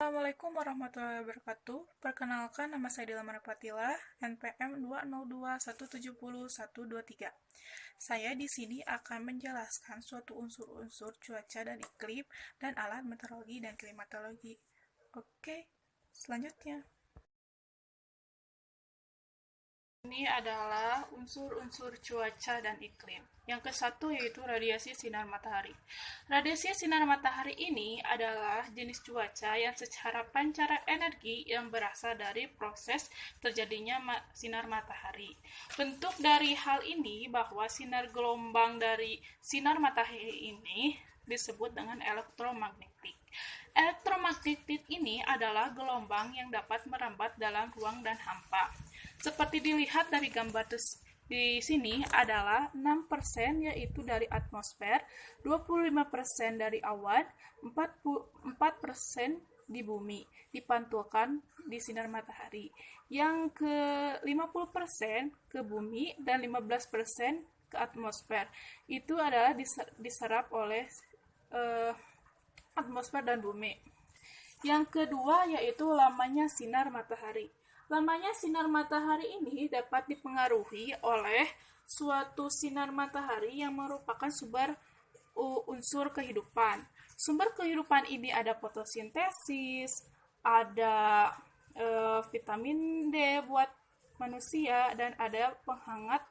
Assalamualaikum warahmatullahi wabarakatuh. Perkenalkan, nama saya Dila Marapatila, NPM 202170123. Saya di sini akan menjelaskan suatu unsur-unsur cuaca dan iklim dan alat meteorologi dan klimatologi. Oke, selanjutnya. Ini adalah unsur-unsur cuaca dan iklim. Yang ke satu yaitu radiasi sinar matahari. Radiasi sinar matahari ini adalah jenis cuaca yang secara pancaran energi yang berasal dari proses terjadinya sinar matahari. Bentuk dari hal ini bahwa sinar gelombang dari sinar matahari ini disebut dengan elektromagnetik. Elektromagnetik ini adalah gelombang yang dapat merambat dalam ruang dan hampa. Seperti dilihat dari gambar di sini adalah 6% yaitu dari atmosfer, 25% dari awan, 4% di bumi, dipantulkan di sinar matahari. Yang ke 50% ke bumi dan 15% ke atmosfer. Itu adalah diserap oleh atmosfer dan bumi. Yang kedua yaitu lamanya sinar matahari. Lamanya sinar matahari ini dapat dipengaruhi oleh suatu sinar matahari yang merupakan sumber unsur kehidupan. Sumber kehidupan ini ada fotosintesis, ada vitamin D buat manusia, dan ada penghangat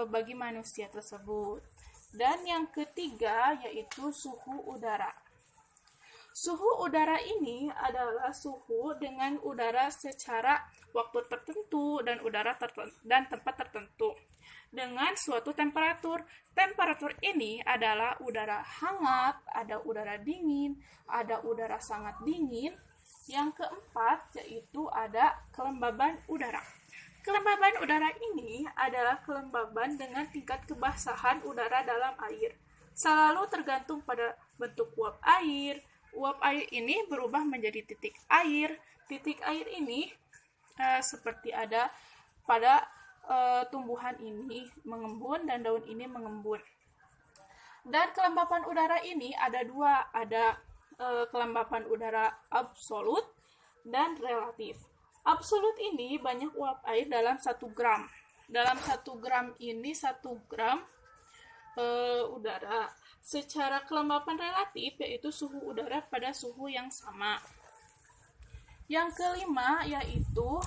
bagi manusia tersebut. Dan yang ketiga yaitu suhu udara. Suhu udara ini adalah suhu dengan udara secara waktu tertentu dan dan tempat tertentu dengan suatu temperatur. Temperatur ini adalah udara hangat, ada udara dingin, ada udara sangat dingin. Yang keempat yaitu ada kelembaban udara. Kelembaban udara ini adalah kelembaban dengan tingkat kebasahan udara dalam air. Selalu tergantung pada bentuk uap air. Uap air ini berubah menjadi titik air. Titik air ini seperti ada pada tumbuhan ini mengembun dan daun ini mengembun. Dan kelembapan udara ini ada dua, ada kelembapan udara absolut dan relatif. Absolut ini banyak uap air dalam 1 gram. Dalam 1 gram ini 1 gram udara. Secara kelembapan relatif yaitu suhu udara pada suhu yang sama. Yang kelima yaitu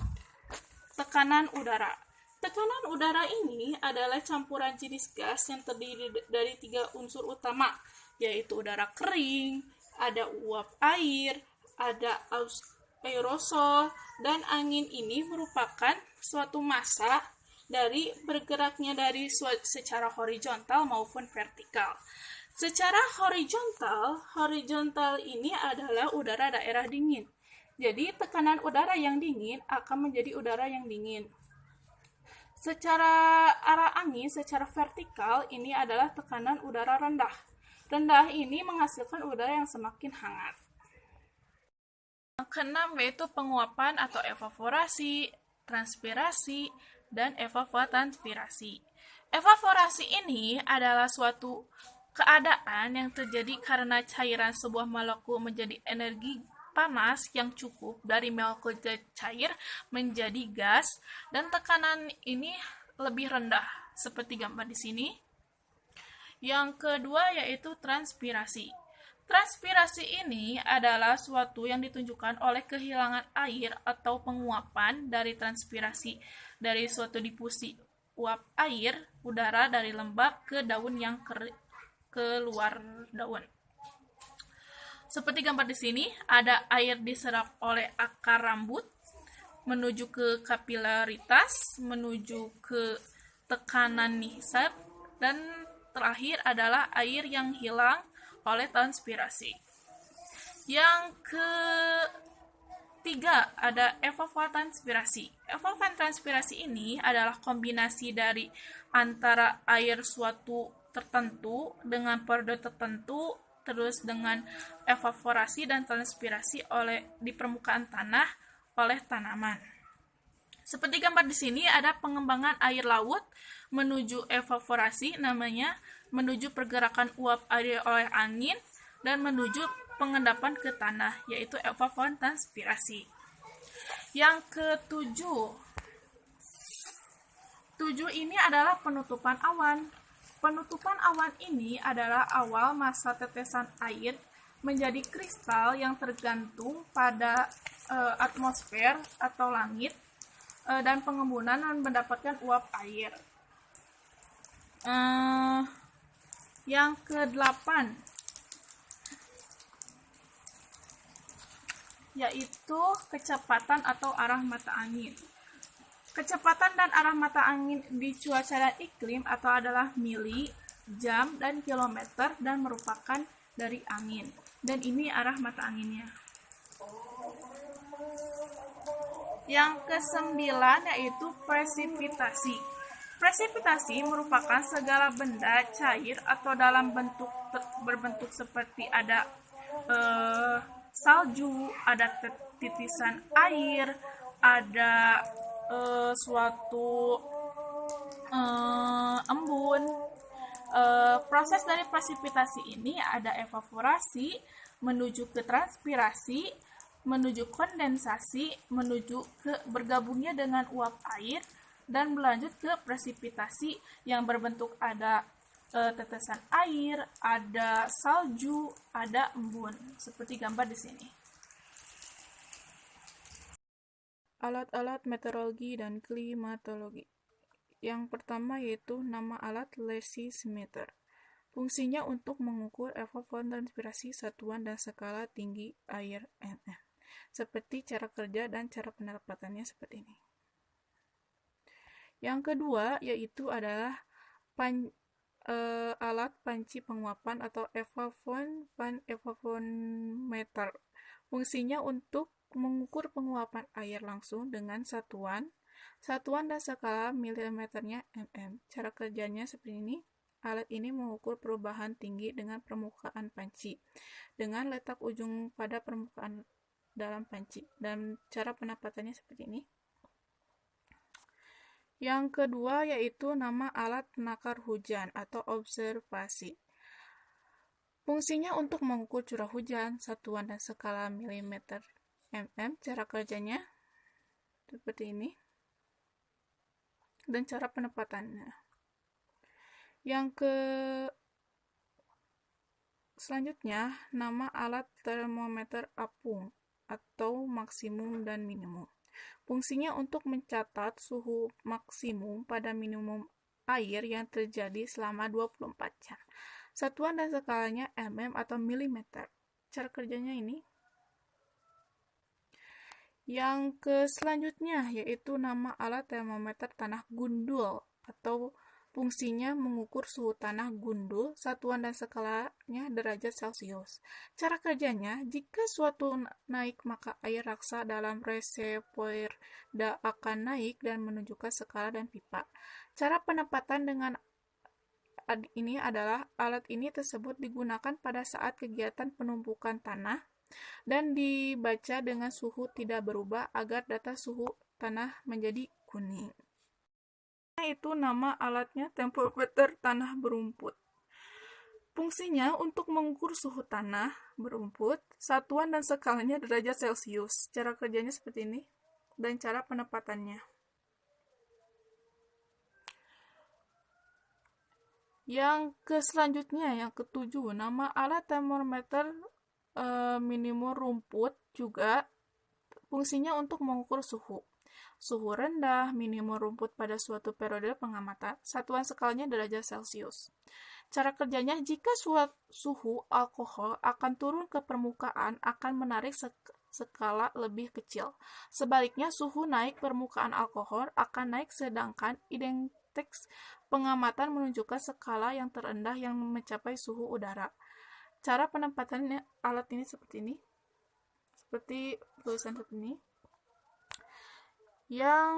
tekanan udara. Tekanan udara ini adalah campuran jenis gas yang terdiri dari 3 unsur utama, yaitu udara kering, ada uap air, ada aerosol, dan angin ini merupakan suatu massa dari bergeraknya dari secara horizontal maupun vertikal. Secara horizontal ini adalah udara daerah dingin. Jadi tekanan udara yang dingin akan menjadi udara yang dingin. Secara arah angin, secara vertikal ini adalah tekanan udara rendah. Rendah ini menghasilkan udara yang semakin hangat. Yang keenam yaitu penguapan atau evaporasi, transpirasi, dan evapotranspirasi. Evaporasi ini adalah suatu keadaan yang terjadi karena cairan sebuah molekul menjadi energi panas yang cukup dari molekul cair menjadi gas, dan tekanan ini lebih rendah seperti gambar di sini. Yang kedua yaitu transpirasi. Transpirasi ini adalah suatu yang ditunjukkan oleh kehilangan air atau penguapan dari transpirasi dari suatu difusi uap air udara dari lembab ke daun yang keluar daun. Seperti gambar di sini, ada air diserap oleh akar rambut menuju ke kapilaritas, menuju ke tekanan nisab, dan terakhir adalah air yang hilang oleh transpirasi. Yang ketiga ada evapotranspirasi. Evapotranspirasi ini adalah kombinasi dari antara air suatu tertentu dengan periode tertentu, terus dengan evaporasi dan transpirasi di permukaan tanah oleh tanaman. Seperti gambar di sini ada pengembangan air laut menuju evaporasi, namanya menuju pergerakan uap air oleh angin, dan menuju pengendapan ke tanah, yaitu evapotranspirasi. Yang ketujuh, ini adalah penutupan awan. Penutupan awan ini adalah awal masa tetesan air menjadi kristal yang tergantung pada atmosfer atau langit dan pengembunan dan mendapatkan uap air. Yang kedelapan, yaitu kecepatan atau arah mata angin. Kecepatan dan arah mata angin di cuaca dan iklim atau adalah mili, jam, dan kilometer dan merupakan dari angin. Dan ini arah mata anginnya. Yang kesembilan yaitu presipitasi. Presipitasi merupakan segala benda cair atau dalam berbentuk seperti ada salju, ada titisan air, ada suatu embun. Proses dari presipitasi ini ada evaporasi, menuju ke transpirasi, menuju kondensasi, menuju ke bergabungnya dengan uap air, dan berlanjut ke presipitasi yang berbentuk ada tetesan air, ada salju, ada embun, seperti gambar di sini. Alat-alat meteorologi dan klimatologi. Yang pertama yaitu nama alat lessimeter. Fungsinya untuk mengukur evapotranspirasi satuan dan skala tinggi air mm. Seperti cara kerja dan cara penerapannya seperti ini. Yang kedua yaitu adalah alat panci penguapan atau evapotranspiratometer. Fungsinya untuk mengukur penguapan air langsung dengan satuan dan skala milimeternya mm. Cara kerjanya seperti ini. Alat ini mengukur perubahan tinggi dengan permukaan panci dengan letak ujung pada permukaan dalam panci, dan cara penampakannya seperti ini. Yang kedua yaitu nama alat penakar hujan atau observasi. Fungsinya untuk mengukur curah hujan, satuan dan skala milimeter mm. Cara kerjanya seperti ini, dan cara penempatannya. Yang selanjutnya nama alat termometer apung atau maksimum dan minimum. Fungsinya untuk mencatat suhu maksimum pada minimum air yang terjadi selama 24 jam. Satuan dan skalanya mm atau milimeter. Cara kerjanya ini. Yang selanjutnya yaitu nama alat termometer tanah gundul atau fungsinya mengukur suhu tanah gundul, satuan dan skalanya derajat Celcius. Cara kerjanya, jika suatu naik maka air raksa dalam reservoir akan naik dan menuju ke skala dan pipa. Cara penempatan dengan ini adalah alat ini tersebut digunakan pada saat kegiatan penumpukan tanah dan dibaca dengan suhu tidak berubah agar data suhu tanah menjadi kuning. Itu nama alatnya termometer tanah berumput. Fungsinya untuk mengukur suhu tanah berumput, satuan dan skalanya derajat Celcius. Cara kerjanya seperti ini, dan cara penempatannya. Yang selanjutnya, yang ketujuh, nama alat termometer minimum rumput juga fungsinya untuk mengukur suhu rendah, minimum rumput pada suatu periode pengamatan, satuan skalanya derajat Celcius. Cara kerjanya, jika suhu alkohol akan turun ke permukaan, akan menarik skala lebih kecil. Sebaliknya, suhu naik permukaan alkohol akan naik, sedangkan indeks pengamatan menunjukkan skala yang terendah yang mencapai suhu udara. Cara penempatannya alat ini seperti ini. Seperti tulisan seperti ini. Yang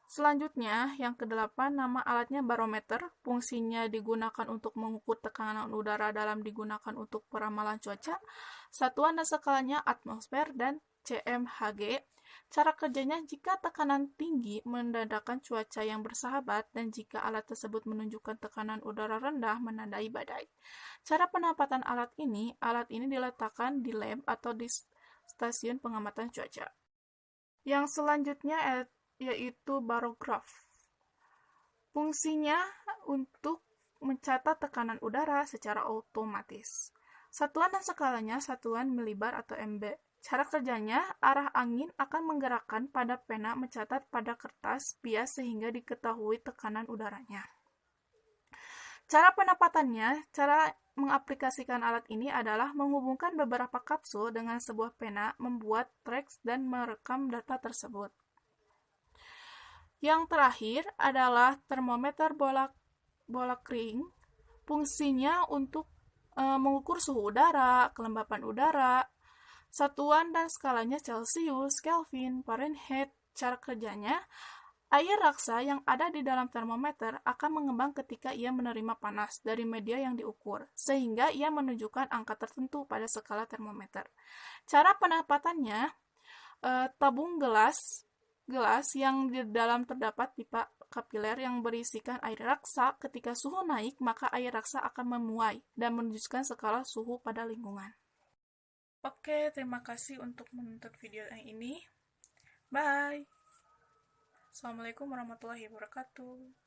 selanjutnya, yang ke-8, nama alatnya barometer. Fungsinya digunakan untuk mengukur tekanan udara dalam digunakan untuk peramalan cuaca. Satuan dan skalanya atmosfer dan CMHG. Cara kerjanya, jika tekanan tinggi menandakan cuaca yang bersahabat dan jika alat tersebut menunjukkan tekanan udara rendah menandai badai. Cara penempatan alat ini diletakkan di lab atau di stasiun pengamatan cuaca. Yang selanjutnya yaitu barograf. Fungsinya untuk mencatat tekanan udara secara otomatis. Satuan dan skalanya satuan milibar atau MB. Cara kerjanya, arah angin akan menggerakkan pada pena mencatat pada kertas bias sehingga diketahui tekanan udaranya. Cara penempatannya, cara mengaplikasikan alat ini adalah menghubungkan beberapa kapsul dengan sebuah pena, membuat tracks dan merekam data tersebut. Yang terakhir adalah termometer bola kering. Fungsinya untuk mengukur suhu udara, kelembapan udara, satuan dan skalanya Celcius, Kelvin, Fahrenheit. Cara kerjanya, air raksa yang ada di dalam termometer akan mengembang ketika ia menerima panas dari media yang diukur, sehingga ia menunjukkan angka tertentu pada skala termometer. Cara penempatannya, tabung gelas yang di dalam terdapat pipa kapiler yang berisikan air raksa. Ketika suhu naik, maka air raksa akan memuai dan menunjukkan skala suhu pada lingkungan. Oke, terima kasih untuk menonton video yang ini. Bye. Assalamualaikum warahmatullahi wabarakatuh.